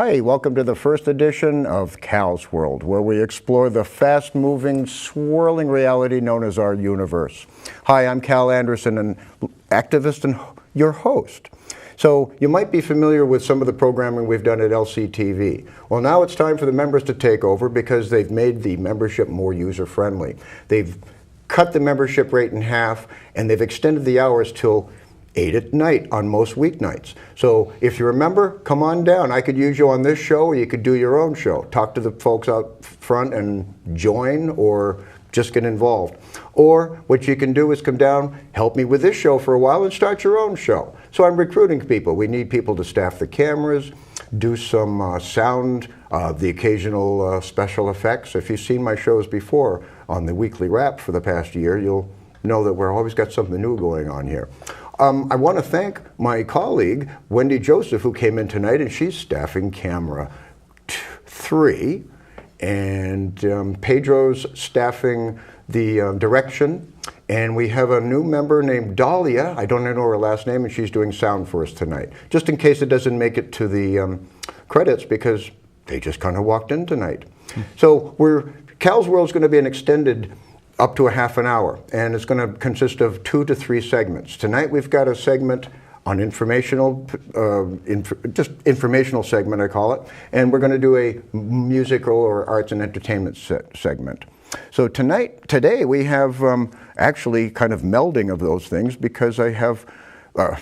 Hi, welcome to the first edition of Cal's World, where we explore the fast-moving, swirling reality known as our universe. Hi, I'm Cal Anderson, an activist and your host. So you might be familiar with some of the programming we've done at LCTV. Well, now it's time for the members to take over because they've made the membership more user-friendly. They've cut the membership rate in half, and they've extended the hours till 8 at night on most weeknights. So if you're a member, come on down. I could use you on this show, or you could do your own show. Talk to the folks out front and join, or just get involved. Or what you can do is come down, help me with this show for a while, and start your own show. So I'm recruiting people. We need people to staff the cameras, do some sound, the occasional special effects. If you've seen my shows before on the weekly wrap for the past year, you'll know that we're always got something new going on here. I want to thank my colleague, Wendy Joseph, who came in tonight, and she's staffing camera 3, and Pedro's staffing the direction, and we have a new member named Dahlia. I don't know her last name, and she's doing sound for us tonight, just in case it doesn't make it to the credits, because they just kind of walked in tonight. So Cal's World's going to be an extended up to a half an hour, and it's going to consist of 2 to 3 segments. Tonight we've got a segment on informational, just informational segment I call it, and we're going to do a musical or arts and entertainment segment. So today we have actually kind of melding of those things, because I have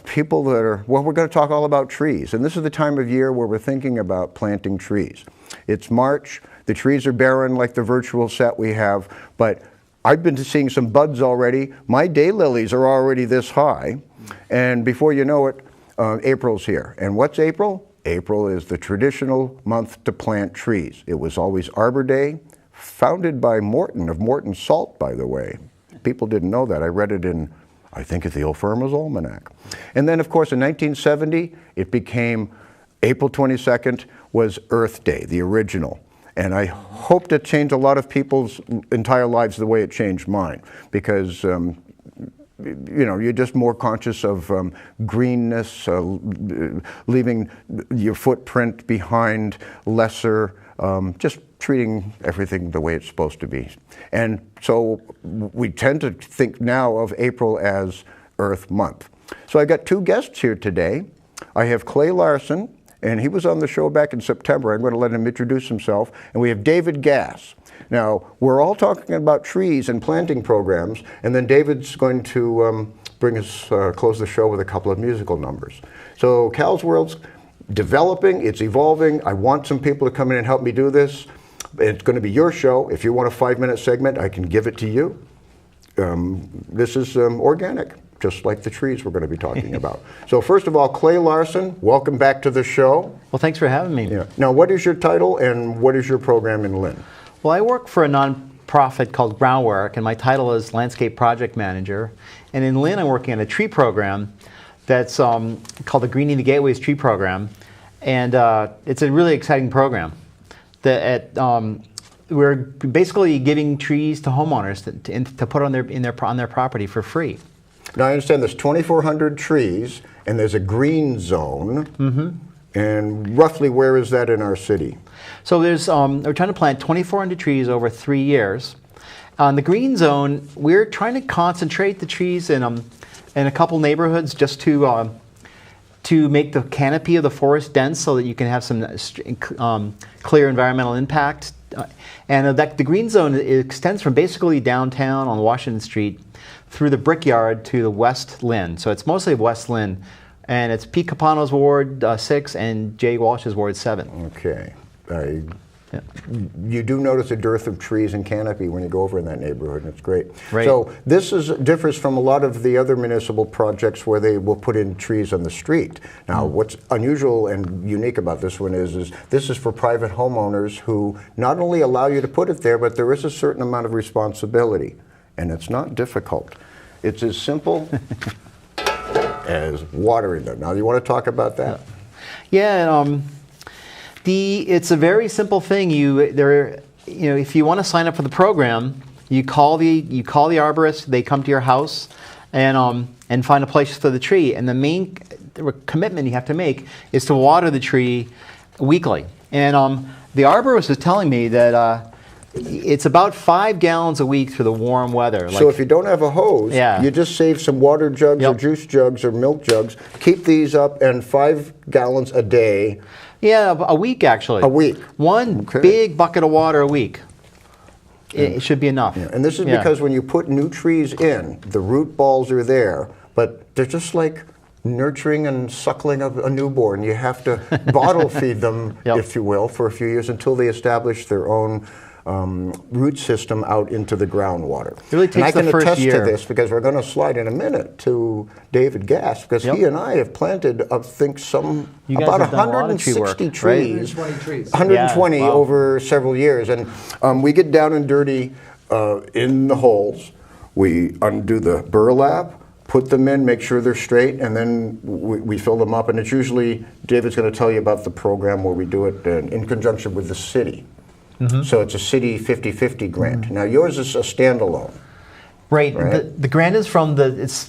people that are, well, we're going to talk all about trees, and this is the time of year where we're thinking about planting trees. It's March, the trees are barren like the virtual set we have, but I've been seeing some buds already. My daylilies are already this high, and before you know it, April's here. And what's April? April is the traditional month to plant trees. It was always Arbor Day, founded by Morton, of Morton Salt, by the way. People didn't know that. I read it in, I think it's the Old Farmer's Almanac. And then, of course, in 1970, it became April 22nd was Earth Day, the original. And I hope to change a lot of people's entire lives the way it changed mine, because you know, you're just more conscious of greenness, leaving your footprint behind, lesser, just treating everything the way it's supposed to be. And so we tend to think now of April as Earth Month. So I got 2 guests here today. I have Clay Larson, and he was on the show back in September. I'm going to let him introduce himself. And we have David Gass. Now, we're all talking about trees and planting programs, and then David's going to bring us, close the show with a couple of musical numbers. So Cal's World's developing, it's evolving. I want some people to come in and help me do this. It's going to be your show. If you want a 5-minute segment, I can give it to you. This is organic, just like the trees we're going to be talking about. So first of all, Clay Larson, welcome back to the show. Well, thanks for having me. Yeah. Now, what is your title and what is your program in Lynn? Well, I work for a nonprofit called Groundwork, and my title is Landscape Project Manager. And in Lynn, I'm working on a tree program that's called the Greening the Gateways Tree Program. And it's a really exciting program. We're basically giving trees to homeowners to put on their property for free. Now, I understand there's 2,400 trees, and there's a green zone. Mm-hmm. And roughly where is that in our city? So there's we're trying to plant 2,400 trees over 3 years. On the green zone, we're trying to concentrate the trees in a couple neighborhoods, just to make the canopy of the forest dense, so that you can have some clear environmental impact. And the green zone extends from basically downtown on Washington Street through the Brickyard to the West Lynn. So it's mostly West Lynn, and it's Pete Capano's Ward 6 and Jay Walsh's Ward 7. Okay. Yeah. You do notice a dearth of trees and canopy when you go over in that neighborhood, and it's great. Right. So this differs from a lot of the other municipal projects where they will put in trees on the street. Now, what's unusual and unique about this one is this is for private homeowners who not only allow you to put it there, but there is a certain amount of responsibility, and it's not difficult. It's as simple as watering them. Now, you want to talk about that? Yeah. It's a very simple thing. If you want to sign up for the program, you call the arborist. They come to your house and find a place for the tree. And the main commitment you have to make is to water the tree weekly. And the arborist was telling me that it's about 5 gallons a week through the warm weather. So if you don't have a hose, Yeah. you just save some water jugs or juice jugs or milk jugs, keep these up, and 5 gallons a day. Yeah, a week actually. A week. One big bucket of water a week. It should be enough. Yeah. And this is because when you put new trees in, the root balls are there, but they're just like nurturing and suckling a newborn. You have to bottle feed them, if you will, for a few years until they establish their own root system out into the groundwater. It really takes the first attest year. to this because we're going to slide in a minute to David Gass because he and I have planted, I think, about have done a lot of tree 160 work, trees, 120 trees. 120 Yeah, wow. over several years, and we get down and dirty in the holes. We undo the burlap, put them in, make sure they're straight, and then we fill them up. And it's usually, David's going to tell you about the program where we do it in conjunction with the city. So it's a city 50-50 grant. Now yours is a standalone. Right. The grant is it's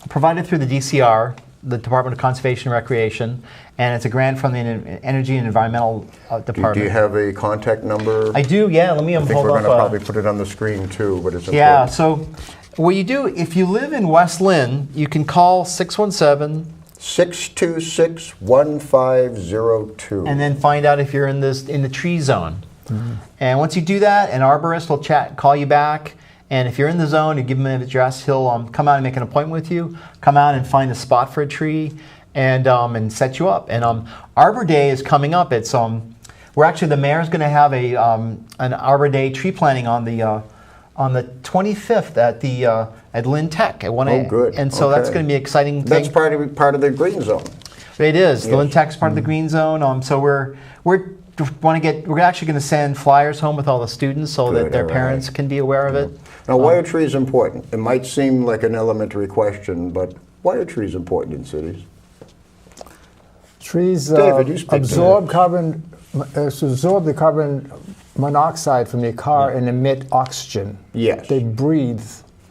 provided through the DCR, the Department of Conservation and Recreation, and it's a grant from the Energy and Environmental Department. Do you have a contact number? I do, yeah. Let me hold I think we're up. going to probably put it on the screen too, but it's important. Yeah, so what you do, if you live in West Lynn, you can call 617 626-1502. and then find out if you're in the tree zone. And once you do that, an arborist will call you back. And if you're in the zone, you give him an address, he'll come out and make an appointment with you, come out and find a spot for a tree, and set you up. And Arbor Day is coming up. It's we're actually, the mayor's going to have an Arbor Day tree planting on the 25th at Lynn Tech at 1 a.m. Oh, good. And so that's going to be an exciting thing. That's part of the green zone. It is. Yes. The Lynn Tech's part of the green zone. So we're actually going to send flyers home with all the students so that their parents can be aware of it. Now, why are trees important? It might seem like an elementary question, but why are trees important in cities? Trees David, you speak to absorb that. absorb the carbon monoxide from your car and emit oxygen. Yes. They breathe,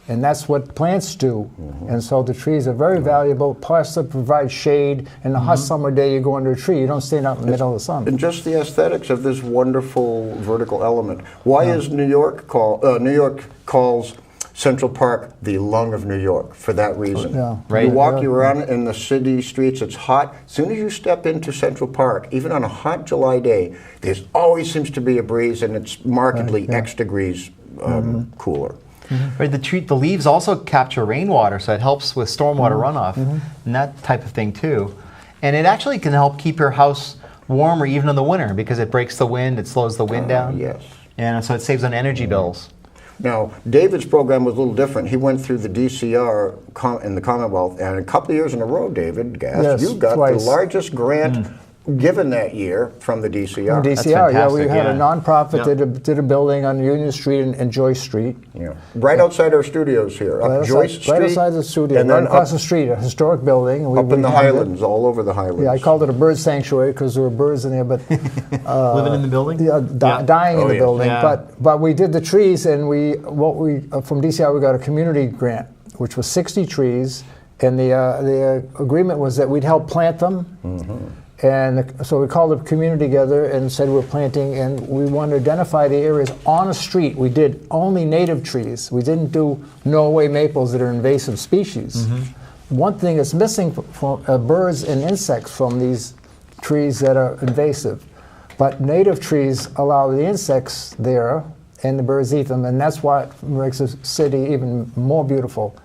and that's what plants do. And so the trees are very valuable. Plus, they provide shade. And a hot summer day, you go under a tree. You don't stand out in the middle of the sun. And just the aesthetics of this wonderful vertical element. Why is New York calls Central Park the lung of New York for that reason? Yeah. Right. You walk around in the city streets, it's hot. As soon as you step into Central Park, even on a hot July day, there always seems to be a breeze, and it's markedly X degrees cooler. Right, the leaves also capture rainwater, so it helps with stormwater runoff and that type of thing too. And it actually can help keep your house warmer even in the winter because it breaks the wind, it slows the wind down. Yes. And so it saves on energy bills. Now, David's program was a little different. He went through the DCR in the Commonwealth, and a couple of years in a row, David Gass, Yes, you got twice. the largest grant given that year from the DCR. DCR, yeah, we fantastic, had a yeah. nonprofit did a building on Union Street and Joyce Street. Yeah. Right outside our studios here, up Joyce Street. Right outside the studio, and right then across up, the street, a historic building. up in the Highlands, all over the Highlands. Yeah, I called it a bird sanctuary because there were birds in there, but Living in the building? dying in Oh, the yeah. building. Yeah. But we did the trees, and from DCR we got a community grant, which was 60 trees, and the agreement was that we'd help plant them. And so we called the community together and said we're planting, and we wanted to identify the areas on a street. We did only native trees. We didn't do Norway maples that are invasive species. One thing that's missing from birds and insects from these trees that are invasive. But native trees allow the insects there, and the birds eat them, and that's what makes the city even more beautiful.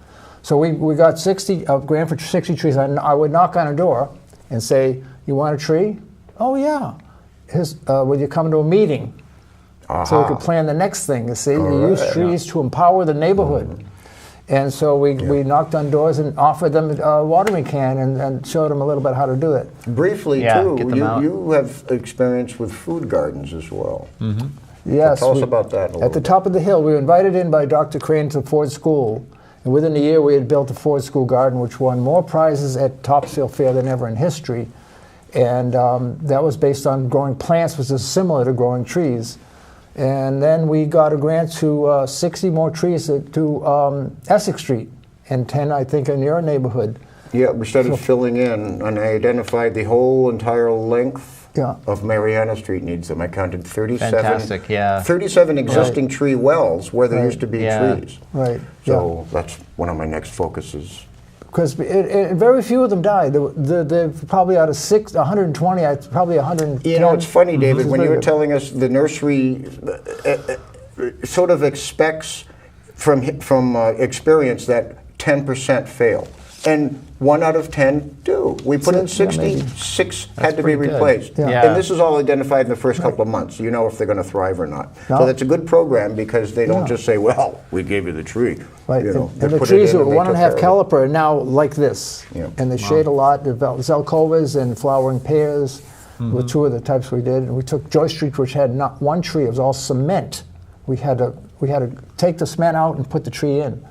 So we got 60 grant for 60 trees. I would knock on a door and say, "You want a tree?" "Oh yeah." "Will you come to a meeting?" So we could plan the next thing. You see, you use trees to empower the neighborhood. And so we knocked on doors and offered them a watering can and showed them a little bit how to do it. Briefly, Yeah, too, get them out. you have experience with food gardens as well. Yes. Tell us about that a little At the bit. top of the hill, we were invited in by Dr. Crane to Ford School. And within a year, we had built a Ford School garden, which won more prizes at Topsail Fair than ever in history. And that was based on growing plants, which is similar to growing trees. And then we got a grant to 60 more trees to Essex Street, and 10, I think, in your neighborhood. Yeah, we started filling in, and I identified the whole entire length of Mariana Street needs them. I counted 37. Fantastic, yeah. 37 existing tree wells where there used to be trees. Right. So that's one of my next focuses. Because very few of them died. They're probably out of 120, probably 110. You know, it's funny, David, when you were good. telling us the nursery sort of expects from experience that 10% fail. And 1 out of 10 do. We put in 60, 6 had to be pretty good. replaced. Yeah. And this is all identified in the first couple of months. You know if they're going to thrive or not. So that's a good program because they don't just say, well, we gave you the tree. Right, You know, and they the put it trees in are and they 1.5 took care of it. caliper are now like this, Yeah. and they shade a lot. Developed Zelkovas and flowering pears were 2 of the types we did. And we took Joy Street, which had not one tree; it was all cement. We had to take the cement out and put the tree in.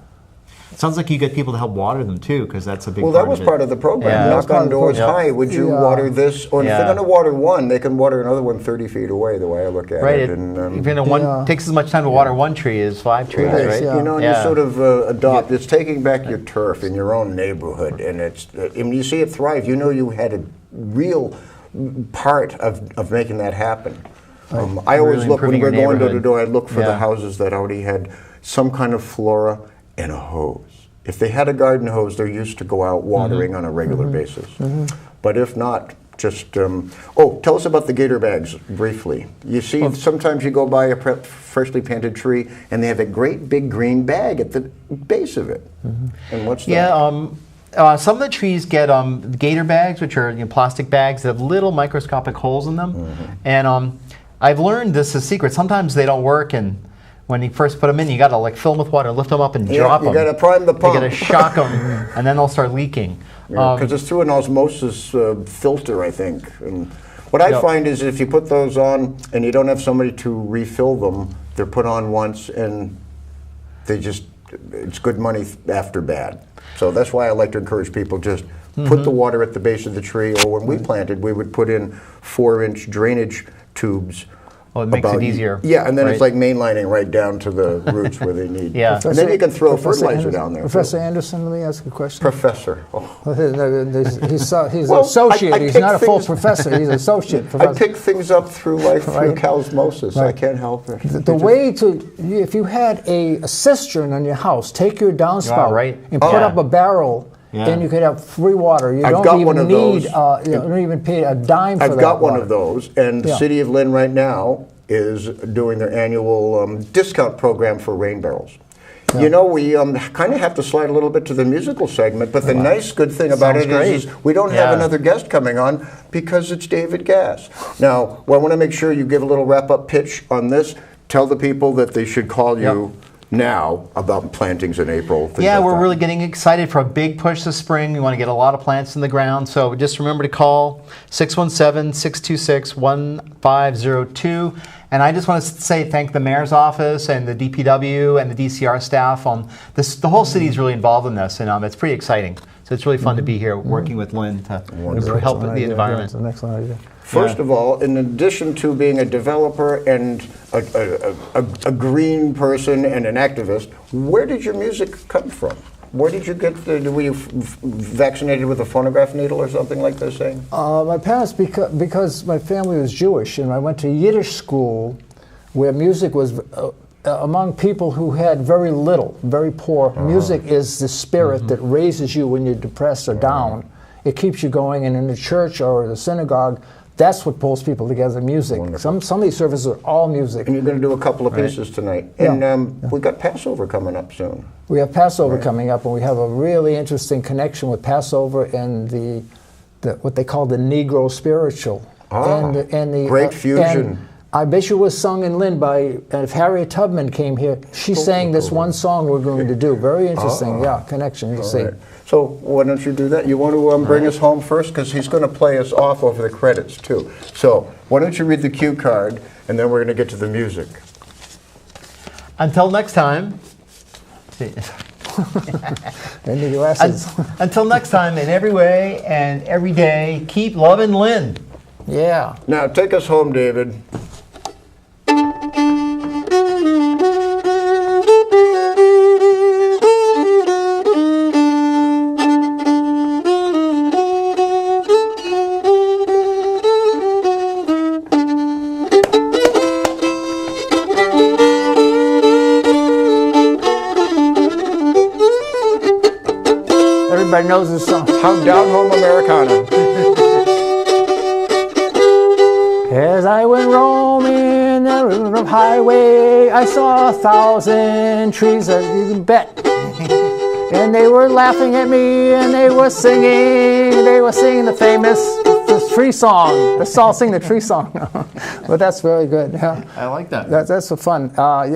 Sounds like you get people to help water them too, because that's a big Well, part that was of it. part of the program. Yeah. Knock on doors Yeah. high. Would you Yeah. water this? Or if Yeah. they're going to water one, they can water another one 30 feet away, the way I look at Right, it. it, And, even one takes as much time to water one tree as 5 trees, Right. right? Yeah. You know, and Yeah. you sort of adopt. It's taking back your turf in your own neighborhood, and it's. And you see it thrive. You know, you had a real part of making that happen. I always Really look when improving we're your going door to neighborhood. door. I look for the Yeah. houses that already had some kind of flora and a hose. If they had a garden hose, they're used to go out watering on a regular basis. But if not, just tell us about the gator bags briefly. You see, sometimes you go by a freshly planted tree, and they have a great big green bag at the base of it. And what's that? Yeah, some of the trees get gator bags, which are plastic bags that have little microscopic holes in them. And I've learned this is a secret. Sometimes they don't work, and when you first put them in, you got to like fill them with water, lift them up, and drop them. You got to prime the pump. You got to shock them, and then they'll start leaking. Because it's through an osmosis filter, I think. And what I find is if you put those on and you don't have somebody to refill them, they're put on once and it's good money after bad. So that's why I like to encourage people just put the water at the base of the tree, or when we planted, we would put in 4-inch drainage tubes. Oh, it makes it easier. Yeah, and then it's right? like mainlining right down to the roots where they need. Yeah. And then you can throw Professor fertilizer Anderson, down there. Professor Anderson, let me ask a question. Professor. Oh. He's Well, an associate. I He's pick not a full things- professor. He's an associate I professor. pick things up through life through Right. cosmosis. I Right. can't help it. The way to, if you had a cistern on your house, take your downspout right. and put up a barrel, Yeah. and you could have free water. You I've don't got even one of need, those. you don't even pay a dime for that I've got one water. of those, and the Yeah. city of Lynn right now is doing their annual discount program for rain barrels. You know, we kind of have to slide a little bit to the musical segment, but the nice good thing about Sounds it is great. we don't have Yeah. another guest coming on because it's David Gass. Now, I want to make sure you give a little wrap-up pitch on this. Tell the people that they should call you now about plantings in April. things Yeah, like we're that. really getting excited for a big push this spring. We want to get a lot of plants in the ground. So just remember to call 617-626-1502. And I just want to say thank the mayor's office and the DPW and the DCR staff. The whole city is really involved in this, and it's pretty exciting. So it's really fun to be here working with Lynn to help with the environment. That's an excellent idea. First of all, in addition to being a developer and a green person and an activist, where did your music come from? Where did you get were you vaccinated with a phonograph needle or something like they're saying? My parents, because my family was Jewish, and I went to Yiddish school, where music was among people who had very little, very poor. Music is the spirit that raises you when you're depressed or down. It keeps you going, and in the church or the synagogue, that's what pulls people together, music. Some of these services are all music. And you're going to do a couple of pieces tonight. Yeah. And we got Passover coming up soon. We have Passover coming up, and we have a really interesting connection with Passover and the what they call the Negro spiritual. And the great fusion. And I bet you was sung in Lynn by, if Harriet Tubman came here, she sang this one song we're going to do. Very interesting, connection, you see. Right. So why don't you do that? You want to bring us home first? Because he's going to play us off over the credits, too. So why don't you read the cue card, and then we're going to get to the music. Until next time. And the glasses. Until next time, in every way and every day, keep loving Lynn. Yeah. Now, take us home, David. Everybody knows this song. How down home Americana. As I went roaming the highway, I saw 1,000 trees, you can bet. And they were laughing at me, and they were singing the famous tree song. Let's all sing the tree song. But that's very good. Yeah. I like that. That's so fun. I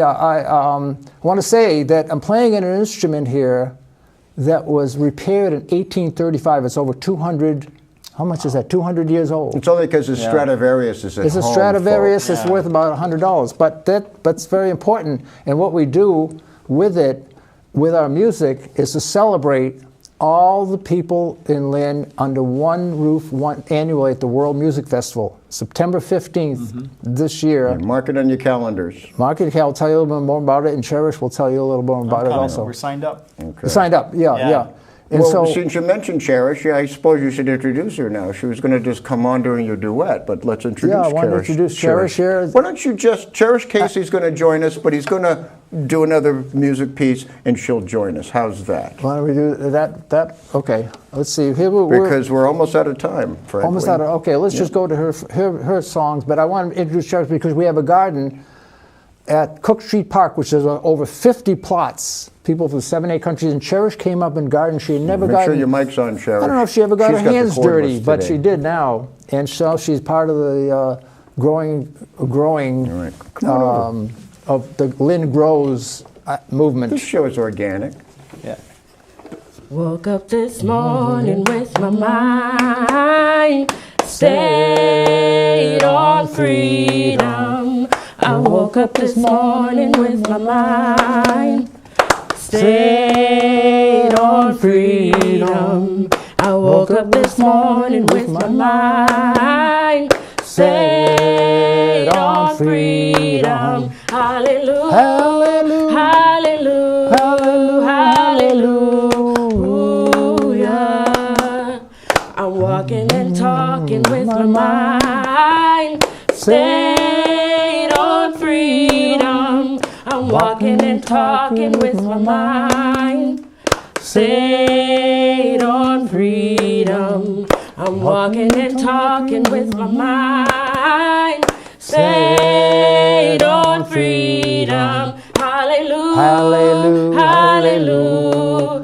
want to say that I'm playing an instrument here that was repaired in 1835. It's over 200. How much is that? 200 years old. It's only because the Stradivarius is at It's a home, Stradivarius. folks. It's worth about $100. But that's very important. And what we do with it, with our music, is to celebrate all the people in Lynn under one roof annually at the World Music Festival, September 15th this year. Yeah, mark it on your calendars. Mark it, I'll tell you a little bit more about it, and Cherish will tell you a little more about it also. We're signed up. Okay. You signed up, yeah. And Well, so, since you mentioned Cherish, I suppose you should introduce her now. She was going to just come on during your duet, but let's introduce I want to Cherish. introduce Cherish here. Why don't you Cherish Casey's going to join us, but he's going to do another music piece, and she'll join us. How's that? why don't we do that? Okay, let's see. Here Because we're almost out of time, frankly. almost out of, okay, let's just go to her songs. But I want to introduce Cherish because we have a garden at Cook Street Park, which is over 50 plots. People from 7, 8 countries, and Cherish came up in garden. She had never Make gotten. sure your mic's on, Cherish. I don't know if she ever got She's her the hands cordless dirty, but today. she did now, and so she's part of the growing All right. Come on over. of the Lynn Grows movement. This show is organic. Yeah. Woke up this morning with my mind stayed on freedom. I woke up this morning with my mind stayed on freedom. I woke up this morning with my mind stayed on freedom. Hallelujah. Hallelujah. Hallelujah. Hallelujah. I'm walking and talking with my mind stayed on freedom. I'm walking and talking with my mind stayed on freedom. I'm walking and talking with my mind stayed on freedom. Hallelujah. Hallelujah. Hallelujah.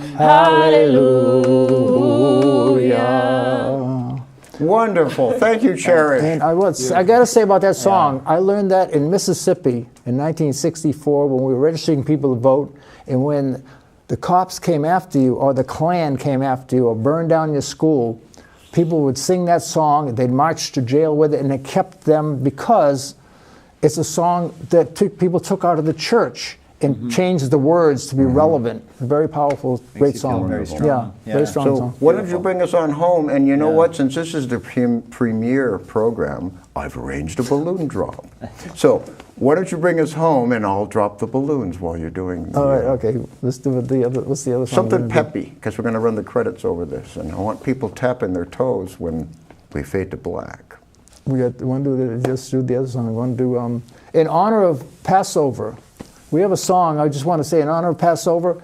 Hallelujah. Wonderful. Thank you, Cherish. And I got to say about that song, I learned that in Mississippi in 1964 when we were registering people to vote, and when the cops came after you, or the Klan came after you, or burned down your school, people would sing that song, they'd march to jail with it, and it kept them, because it's a song that people took out of the church and changed the words to be relevant. Very powerful, great you feel song. very strong. Yeah, very strong So song. why don't you bring us on home? And you know Yeah. what? Since this is the premiere program, I've arranged a balloon drop. So why don't you bring us home, and I'll drop the balloons while you're doing All right, okay, let's do the other, what's the other song? we're something gonna do? peppy, because we're going to run the credits over this. And I want people tapping their toes when we fade to black. We got one just do the other song. We want to do in honor of Passover. We have a song. I just want to say in honor of Passover,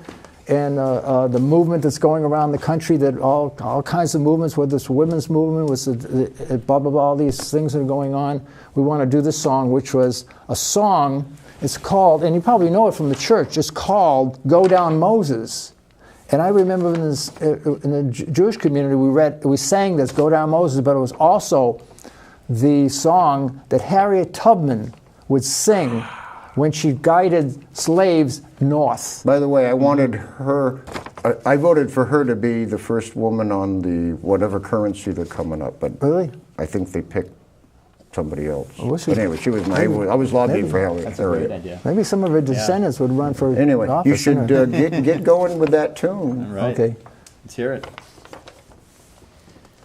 and the movement that's going around the country. That all kinds of movements, whether it's the women's movement, with the blah blah blah, all these things that are going on. We want to do this song, which was a song. It's called, and you probably know it from the church. It's called "Go Down Moses." And I remember in the Jewish community, we sang this "Go Down Moses," but it was also the song that Harriet Tubman would sing when she guided slaves north. By the way, I wanted her, I voted for her to be the first woman on the whatever currency they're coming up, but Really? I think they picked somebody else. was she? But anyway, she was I was lobbying maybe. for Harriet. That's a great idea. Maybe some of her descendants would run for Anyway, office. you should get going with that tune. All right. Okay. Let's hear it.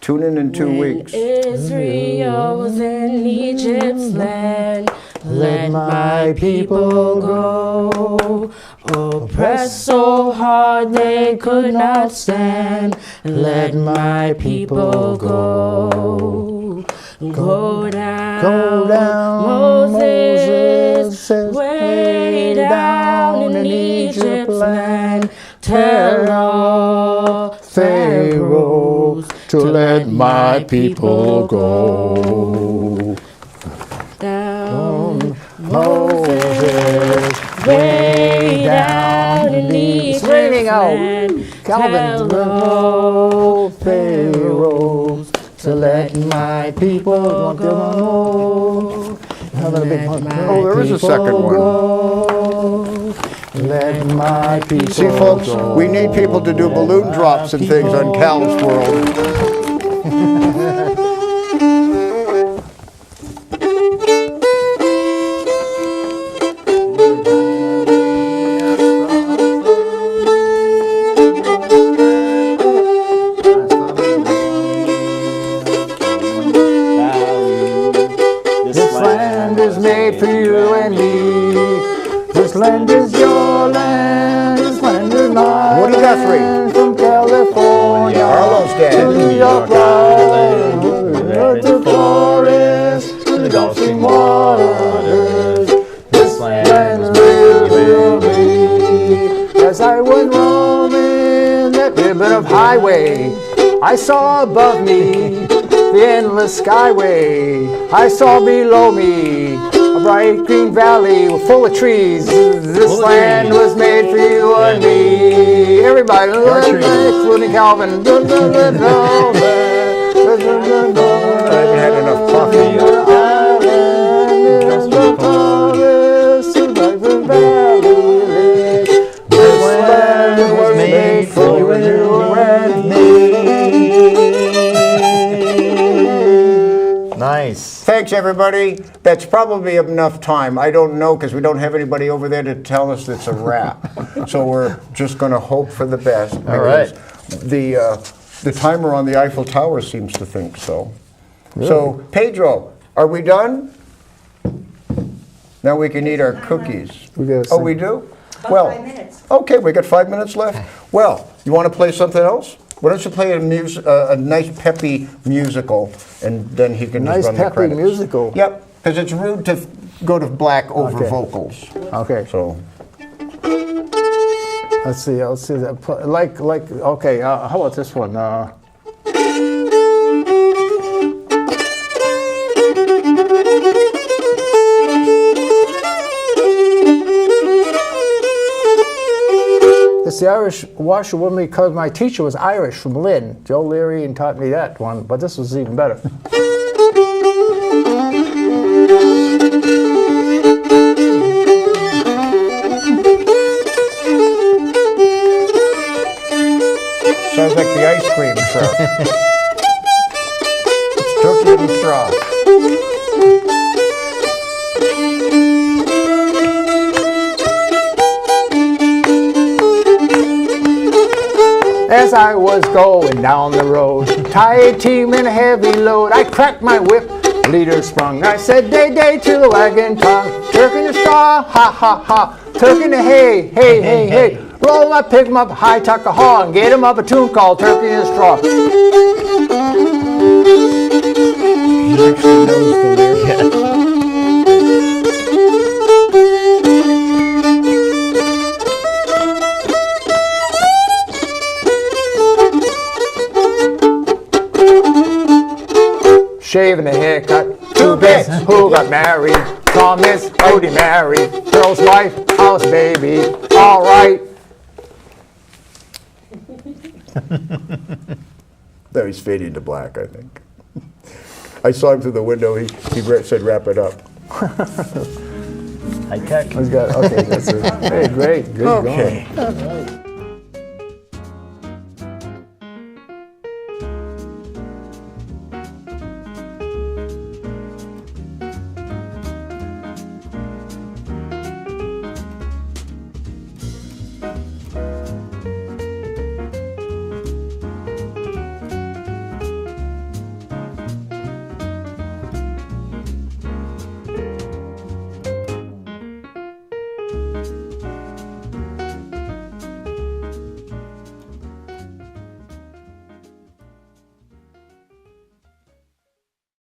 Tune in 2 When weeks. Israel was in Egypt's land, let my people go. Oppressed so hard they could not stand, let my people go. Go down, Moses, way down in Egypt's land, tell all Pharaoh to let my people go. Down Moses, way down in It's raining out. land. Calvin, Tell Pharaoh, to let my people go. Having a big one. Oh, there is a second one. Go. Let my people See, folks, go. we need people to do balloon drops and things on Cal's World. This land is made for you and me. This land is your land. This land is mine. Woody Guthrie. From California Carlos to Dad. New York Island, to the forest, to the Gulf Stream waters. This land is made for me. As I went roaming that ribbon of highway, I saw above me the endless skyway. I saw below me a bright green valley full of trees. This land was made for you and me. Everybody, including Calvin. I haven't had enough coffee yet. This land was made for you and me. Nice. Thanks, everybody. That's probably enough time. I don't know, because we don't have anybody over there to tell us it's a wrap. So we're just going to hope for the best. All right. The timer on the Eiffel Tower seems to think so. So, Pedro, are we done? Now we can eat our cookies. We gotta Oh, sing. we do? About 5 minutes. Okay, we got 5 minutes left. Well, you want to play something else? Why don't you play a nice peppy musical, and then he can Nice just run the peppy credits. musical? Yep, because it's rude to go to black over Okay. vocals. Okay. So, Let's see that. Okay, how about this one? It's the Irish washerwoman because my teacher was Irish from Lynn. Joe Leary and taught me that one, but this was even better. sounds like the ice cream truck. Cookie and straw. As I was going down the road, tired team and a heavy load, I cracked my whip, leader sprung. I said, day, day to the wagon tongue, turkey in the straw, ha, ha, ha, turkey in the hay, hey, hey, hey. Roll 'em up, pick 'em up, high tuck a haw, and get 'em up a tune called Turkey in the Straw. He actually knows the lyrics. Shaving a haircut, two bits, who got married? Thomas, Odie married, girl's wife, house baby, all right. No, he's fading to black, I think. I saw him through the window. He said, wrap it up. High tech. Okay, that's it. Hey, great, good Okay. going.